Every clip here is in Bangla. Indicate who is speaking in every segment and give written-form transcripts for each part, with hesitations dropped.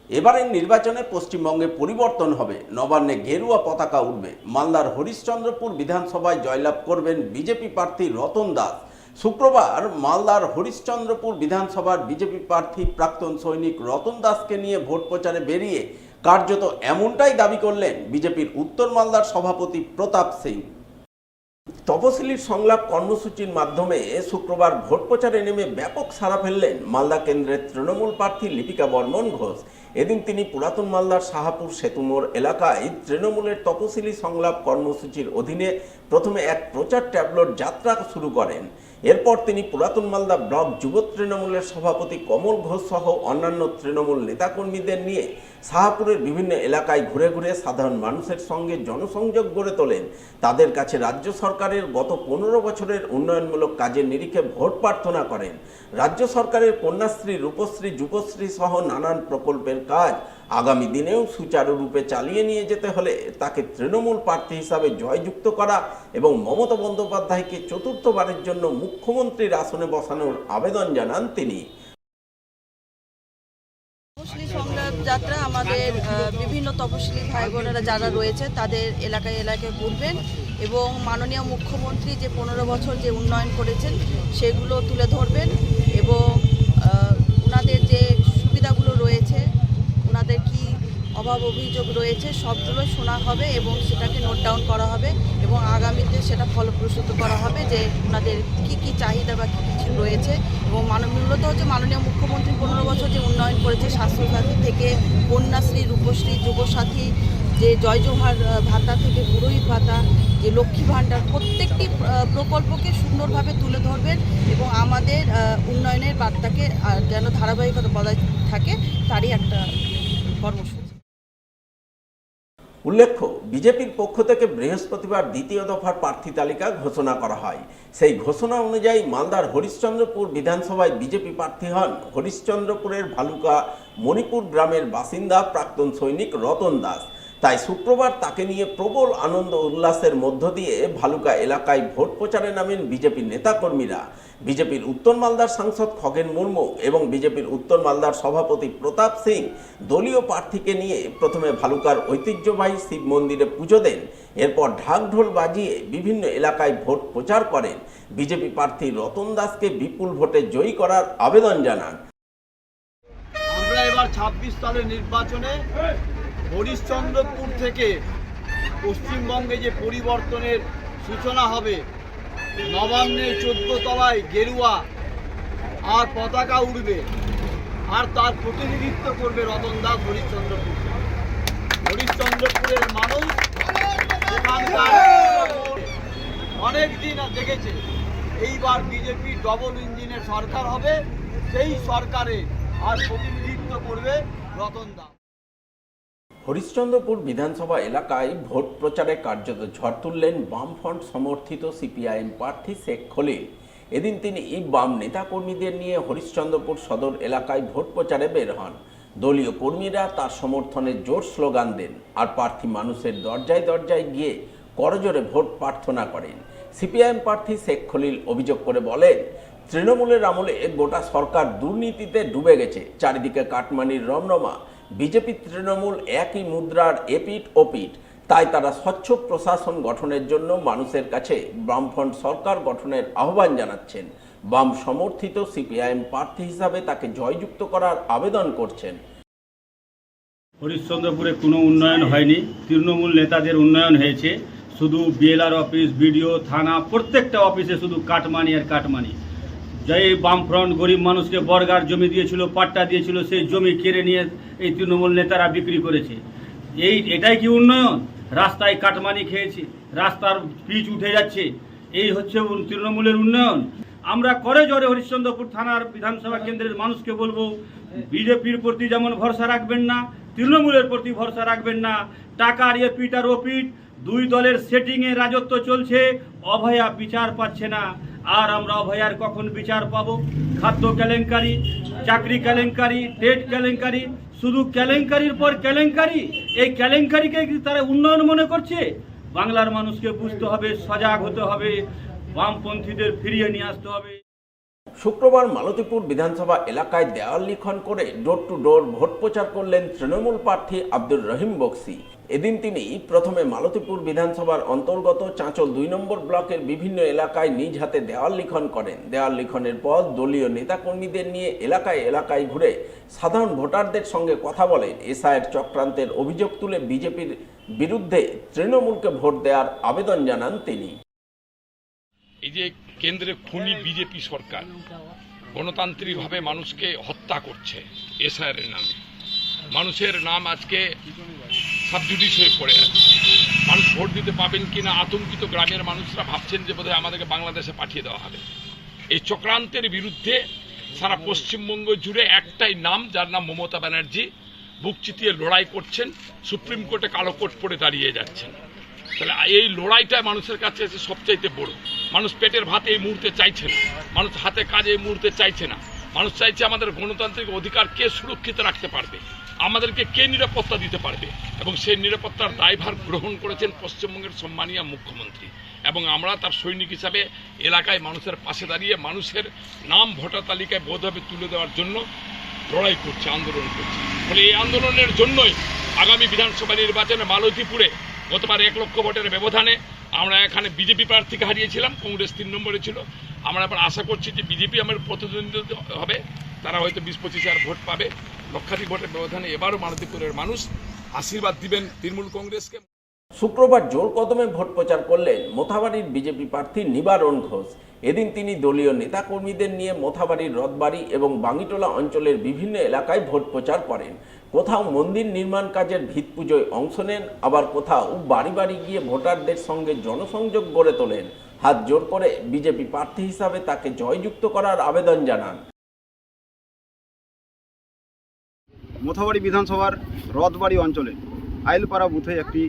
Speaker 1: এবারের নির্বাচনে পশ্চিমবঙ্গে পরিবর্তন হবে, নবান্নে গেরুয়া পতাকা উঠবে। মালদার হরিশ্চন্দ্রপুর বিধানসভায় জয়লাভ করবেন বিজেপি প্রার্থী রতন দাস। শুক্রবার মালদার হরিশ্চন্দ্রপুর বিধানসভার বিজেপি প্রার্থী প্রাক্তন সৈনিক রতন দাসকে নিয়ে ভোট প্রচারে বেরিয়ে কার্যত এমনটাই দাবি করলেন বিজেপির উত্তর মালদার সভাপতি প্রতাপ সিং। তপশিলির সংলাপ কর্মসূচির মাধ্যমে শুক্রবার ভোট প্রচারে নেমে ব্যাপক সাড়া ফেললেন মালদা কেন্দ্রের তৃণমূল প্রার্থী লিপিকা বর্মন ঘোষ। এদিন তিনি পুরাতন মালদার শাহাপুর সেতুমোড় এলাকায় তৃণমূলের তপশিলি সংলাপ কর্মসূচির অধীনে প্রথমে এক প্রচার ট্যাবলোর যাত্রা শুরু করেন। এরপর তিনি পুরাতন মালদা ব্লক যুব তৃণমূলের সভাপতি কমল ঘোষ সহ অন্যান্য তৃণমূল নেতাকর্মীদের নিয়ে শাহাপুরের বিভিন্ন এলাকায় ঘুরে ঘুরে সাধারণ মানুষের সঙ্গে জনসংযোগ গড়ে তোলেন। তাদের কাছে রাজ্য সরকারের গত 15 বছরের উন্নয়নমূলক কাজের নিরিখে ভোট প্রার্থনা করেন। রাজ্য সরকারের কন্যাশ্রী, রূপশ্রী, যুবশ্রী সহ নানান প্রকল্পের কাজ আগামী দিনেও সুচারুরূপে চালিয়ে নিয়ে যেতে হলে তাকে তৃণমূল প্রার্থী হিসাবে জয়যুক্ত করা এবং মমতা বন্দ্যোপাধ্যায়কে চতুর্থবারের জন্য মুখ্যমন্ত্রীর আসনে বসানোর আবেদন জানান তিনি।
Speaker 2: তপশিলি সংলাপ যাত্রা আমাদের বিভিন্ন তপশিলি ভাই বোনেরা যারা রয়েছে তাদের এলাকায় এলাকায় ঘুরবেন এবং মাননীয় মুখ্যমন্ত্রী যে 15 বছর যে উন্নয়ন করেছেন সেগুলো তুলে ধরবেন এবং ওনাদের যে সুবিধাগুলো রয়েছে, ওনাদের কি অভাব অভিযোগ রয়েছে সবগুলো শোনা হবে এবং সেটাকে নোট ডাউন করা হবে এবং আগামীতে সেটা ফলপ্রসূ করা হবে যে ওনাদের কি কি চাহিদা বা কী কিছু রয়েছে। এবং মূলত হচ্ছে মাননীয় মুখ্যমন্ত্রী 15 বছর যে উন্নয়ন করেছে, স্বাস্থ্যসাথী থেকে কন্যাশ্রী, রূপশ্রী, যুবসাথী, যে জয় জোহার ভাতা থেকে পুরোহিত ভাতা, যে লক্ষ্মী ভাণ্ডার, প্রত্যেকটি প্রকল্পকে সুন্দরভাবে তুলে ধরবেন এবং আমাদের উন্নয়নের বার্তাকে যেন ধারাবাহিকতা বজায় থাকে তারই একটা কর্মসূচি।
Speaker 1: উল্লেখ্য, বিজেপির পক্ষ থেকে বৃহস্পতিবার দ্বিতীয় দফার প্রার্থী তালিকা ঘোষণা করা হয়। সেই ঘোষণা অনুযায়ী মালদার হরিশ্চন্দ্রপুর বিধানসভায় বিজেপি প্রার্থী হন হরিশ্চন্দ্রপুরের ভালুকা মণিপুর গ্রামের বাসিন্দা প্রাক্তন সৈনিক রতন দাস। তাই শুক্রবার তাকে নিয়ে প্রবল আনন্দ উল্লাসের মধ্য দিয়ে ভালুকা এলাকায় ভোট প্রচারে নামেন বিজেপির নেতাকর্মীরা। বিজেপির উত্তর মালদার সাংসদ খগেন মুর্মু এবং বিজেপির উত্তর মালদার সভাপতি প্রতাপ সিং দলীয় প্রার্থীকে নিয়ে প্রথমে ভালুকার ঐতিহ্যবাহী শিব মন্দিরে পুজো দেন। এরপর ঢাকঢোল বাজিয়ে বিভিন্ন এলাকায় ভোট প্রচার করেন। বিজেপি প্রার্থী রতন দাসকে বিপুল ভোটে জয়ী করার আবেদন জানান।
Speaker 3: আমরা এবার 26 সালের নির্বাচনে হরিশ্চন্দ্রপুর থেকে পশ্চিমবঙ্গে যে পরিবর্তনের সূচনা হবে, নবান্নের 14 তলায় গেরুয়া আর পতাকা উঠবে আর তার প্রতিনিধিত্ব করবে রতন দাস হরিশ্চন্দ্রপুরের মানুষ এখানকার অনেক দিন দেখেছে এইবার বিজেপি ডবল ইঞ্জিনের সরকার হবে, সেই সরকারে আর প্রতিনিধিত্ব করবে রতন দাস।
Speaker 1: হরিশ্চন্দ্রপুর বিধানসভা এলাকায় ভোট প্রচারে কার্যত ঝড় তুললেন বামফ্রন্ট সমর্থিত সিপিআইএম প্রার্থী শেখ খলিল। এদিন তিনি বাম নেতাকর্মীদের নিয়ে হরিশ্চন্দ্রপুর সদর এলাকায় ভোট প্রচারে বের হন। দলীয় কর্মীরা তার সমর্থনে জোর স্লোগান দেন আর প্রার্থী মানুষের দরজায় দরজায় গিয়ে করজোরে ভোট প্রার্থনা করেন। সিপিআইএম প্রার্থী শেখ খলিল অভিযোগ করে বলেন, তৃণমূলের আমলে গোটা সরকার দুর্নীতিতে ডুবে গেছে, চারিদিকে কাটমানির রমরমা। বিজেপি তৃণমূল একই মুদ্রার এপিঠ ওপিঠ, তাই তারা স্বচ্ছ প্রশাসন গঠনের জন্য মানুষের কাছে বামফ্রন্ট সরকার গঠনের আহ্বান জানাচ্ছেন। বাম সমর্থিত সিপিআইএম প্রার্থী হিসাবে তাকে জয়যুক্ত করার আবেদন করছেন।
Speaker 4: হরিশ্চন্দ্রপুরে কোনো উন্নয়ন হয়নি, তৃণমূল নেতাদের উন্নয়ন হয়েছে। শুধু বিএলআর অফিস, বিডিও, থানা, প্রত্যেকটা অফিসে শুধু কাটমানি আর কাটমানি। যে বামফ্রন্ট গরিব মানুষকে বর্গার জমি দিয়েছিল, পাট্টা দিয়েছিল, সেই জমি কেড়ে নিয়ে এই তৃণমূল নেতারা বিক্রি করেছে। এটাই কি উন্নয়ন? রাস্তায় কাটমানি খেয়েছে, রাস্তার পিচ উঠে যাচ্ছে, এই হচ্ছে তৃণমূলের উন্নয়ন? আমরা করে জোরে হরিশ্চন্দ্রপুর থানার বিধানসভা কেন্দ্রের মানুষকে বলবো, বিজেপির প্রতি যেমন ভরসা রাখবেন না, তৃণমূলের প্রতি ভরসা রাখবেন না। টাকার এপিঠ আর ওপিঠ, দুই দলের সেটিংয়ে রাজত্ব চলছে, অভয়া বিচার পাচ্ছে না। আর আমরা অভয়ার কখন বিচার পাবো? খাদ্য কেলেঙ্কারি, চাকরি কেলেঙ্কারি, টেট কেলেঙ্কারি, শুধু কেলেঙ্কারির পর কেলেঙ্কারি। এই কেলেঙ্কারিকে তারা উন্নয়ন মনে করছে? বাংলার মানুষকে বুঝতে হবে, সজাগ হতে হবে, বামপন্থীদের ফিরিয়ে নিয়ে আসতে হবে।
Speaker 1: শুক্রবার মালতীপুর বিধানসভা এলাকায় দেওয়াল লিখন করে ডোর টু ডোর ভোট প্রচার করলেন তৃণমূল প্রার্থী আব্দুর রহিম বক্সি। এদিন তিনি প্রথমে মালতীপুর বিধানসভার অন্তর্গত চাঁচল 2 নম্বর ব্লকের বিভিন্ন এলাকায় নিজ হাতে দেওয়াল লিখন করেন। দেওয়াল লিখনের পর দলীয় নেতাকর্মীদের নিয়ে এলাকায় এলাকায় ঘুরে সাধারণ ভোটারদের সঙ্গে কথা বলেন। এসআইয়ের চক্রান্তের অভিযোগ তুলে বিজেপির বিরুদ্ধে তৃণমূলকে ভোট দেওয়ার আবেদন জানান তিনি।
Speaker 5: এই যে কেন্দ্রে খুনি বিজেপি সরকার গণতান্ত্রিকভাবে মানুষকে হত্যা করছে এসআইআর এর নামে, মানুষের নাম আজকে সাবজুডিস হয়ে পড়ে আছে। মানুষ ভোট দিতে পাবেন কিনা আতঙ্কিত গ্রামের মানুষরা ভাবছেন যে বোধহয় আমাদেরকে বাংলাদেশে পাঠিয়ে দেওয়া হবে। এই চক্রান্তের বিরুদ্ধে সারা পশ্চিমবঙ্গ জুড়ে একটাই নাম, যার নাম মমতা ব্যানার্জি, বুক চিতিয়ে লড়াই করছেন, সুপ্রিম কোর্টে কালো কোট পরে দাঁড়িয়ে যাচ্ছেন। তাহলে এই লড়াইটা মানুষের কাছে সবচাইতে বড়। মানুষ পেটের ভাত এই মুহূর্তে চাইছে না, মানুষ হাতে কাজ এই মুহূর্তে চাইছে না। মানুষ চাইছে আমাদের গণতান্ত্রিক অধিকার কে সুরক্ষিত রাখতে পারবে, আমাদেরকে কে নিরাপত্তা দিতে পারবে, এবং সেই নিরাপত্তার দায়ভার গ্রহণ করেছেন পশ্চিমবঙ্গের সম্মানীয় মুখ্যমন্ত্রী। এবং আমরা তার সৈনিক হিসাবে এলাকায় মানুষের পাশে দাঁড়িয়ে মানুষের নাম ভোটার তালিকায় বোধভাবে তুলে দেওয়ার জন্য লড়াই করছে, আন্দোলন করছে। ফলে এই আন্দোলনের জন্যই আগামী বিধানসভা নির্বাচনে মালতীপুরে গতবার 1 লক্ষ ভোটের ব্যবধানে আমরা এখানে বিজেপি প্রার্থীকে হারিয়েছিলাম, কংগ্রেস 3 নম্বরে ছিল। আমরা এবার আশা করছি যে বিজেপি আমার প্রতিদ্বন্দ্বিতা হবে, তারা হয়তো 20-25 হাজার ভোট পাবে। লক্ষাধিক ভোটের ব্যবধানে এবারও মালতীপুরের মানুষ আশীর্বাদ দিবেন তৃণমূল কংগ্রেসকে।
Speaker 1: শুক্রবার জোর কদমে ভোট প্রচার করলেন মোথাবাড়ির বিজেপি প্রার্থী নিবারণ ঘোষ। এদিন তিনি দলীয় নেতাকর্মীদের নিয়ে মোথাবাড়ির রথবাড়ি এবং বাঙ্গিটোলা অঞ্চলের বিভিন্ন এলাকায় ভোট প্রচার করেন। কোথাও মন্দির নির্মাণ কাজের ভিত পুজোয় অংশ নেন, আবার কোথাও বাড়ি বাড়ি গিয়ে ভোটারদের সঙ্গে জনসংযোগ গড়ে তোলেন। হাত জোর করে বিজেপি প্রার্থী হিসাবে তাকে জয়যুক্ত করার আবেদন জানান।
Speaker 6: মোথাবাড়ি বিধানসভার রথবাড়ি অঞ্চলে আইলপাড়া বুথে একটি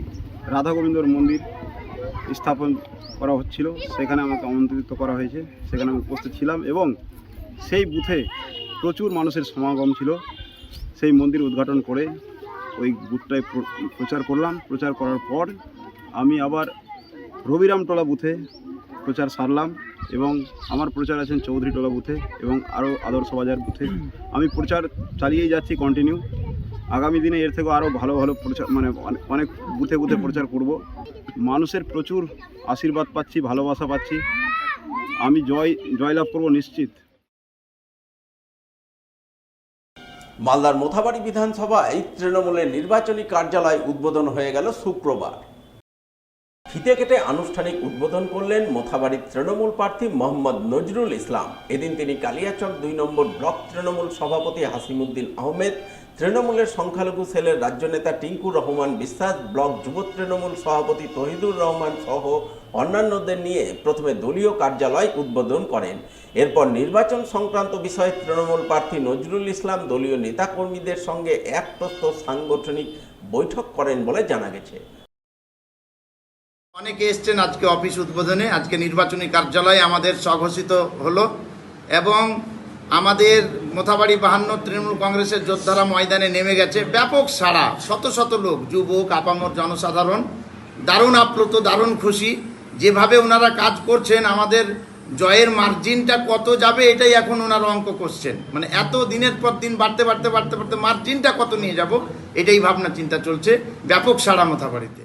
Speaker 6: রাধা গোবিন্দর মন্দির স্থাপন করা হচ্ছিল। সেখানে আমাকে আমন্ত্রিত করা হয়েছে, সেখানে আমি উপস্থিত ছিলাম এবং সেই বুথে প্রচুর মানুষের সমাগম ছিল। সেই মন্দির উদ্ঘাটন করে ওই বুথটায় প্রচার করলাম। প্রচার করার পর আমি আবার রবিরামটোলা বুথে প্রচার সারলাম এবং আমার প্রচার আছেন চৌধুরীটোলা বুথে এবং আরও আদর্শ বাজার বুথে। আমি প্রচার চালিয়েই যাচ্ছি কন্টিনিউ। আগামী দিনে এর থেকেও আরও ভালো ভালো প্রচার, মানে অনেক বুথে বুথে প্রচার করব। মানুষের প্রচুর আশীর্বাদ পাচ্ছি, ভালোবাসা পাচ্ছি। আমি জয়লাভ করব নিশ্চিত।
Speaker 1: মালদার মোথাবাড়ি বিধানসভায় তৃণমূলের নির্বাচনী কার্যালয় উদ্বোধন হয়ে গেল শুক্রবার। ফিতে কেটে আনুষ্ঠানিক উদ্বোধন করলেন মোথাবাড়ির তৃণমূল প্রার্থী মোহাম্মদ নজরুল ইসলাম। এদিন তিনি কালিয়াচক 2 নম্বর ব্লক তৃণমূল সভাপতি হাসিমুদ্দিন আহমেদ, তৃণমূলের সংখ্যালঘু সেলের রাজ্য নেতা টিঙ্কুর রহমান বিশ্বাস, ব্লক যুব তৃণমূল সভাপতি তহিদুর রহমান সহ অন্যান্যদের নিয়ে প্রথমে দলীয় কার্যালয় উদ্বোধন করেন। এরপর নির্বাচন সংক্রান্ত বিষয়ে তৃণমূল প্রার্থী নজরুল ইসলাম দলীয় নেতাকর্মীদের সঙ্গে এক প্রস্তর সাংগঠনিক বৈঠক করেন বলে জানা গেছে।
Speaker 7: অনেকে এসছেন আজকে অফিস উদ্বোধনে। আজকে নির্বাচনী কার্যালয় আমাদের স্বঘোষিত হলো এবং আমাদের মোথাবাড়ি 52 তৃণমূল কংগ্রেসের যোদ্ধারা ময়দানে নেমে গেছে। ব্যাপক সাড়া, শত শত লোক, যুবক, আপামর জনসাধারণ দারুণ আপ্লুত, দারুণ খুশি। যেভাবে ওনারা কাজ করছেন, আমাদের জয়ের মার্জিনটা কত যাবে এটাই এখন ওনারা অঙ্ক করছেন। মানে এত দিনের পর দিন বাড়তে বাড়তে বাড়তে বাড়তে মার্জিনটা কত নিয়ে যাব এটাই ভাবনা চিন্তা চলছে। ব্যাপক সাড়া মোথাবাড়িতে।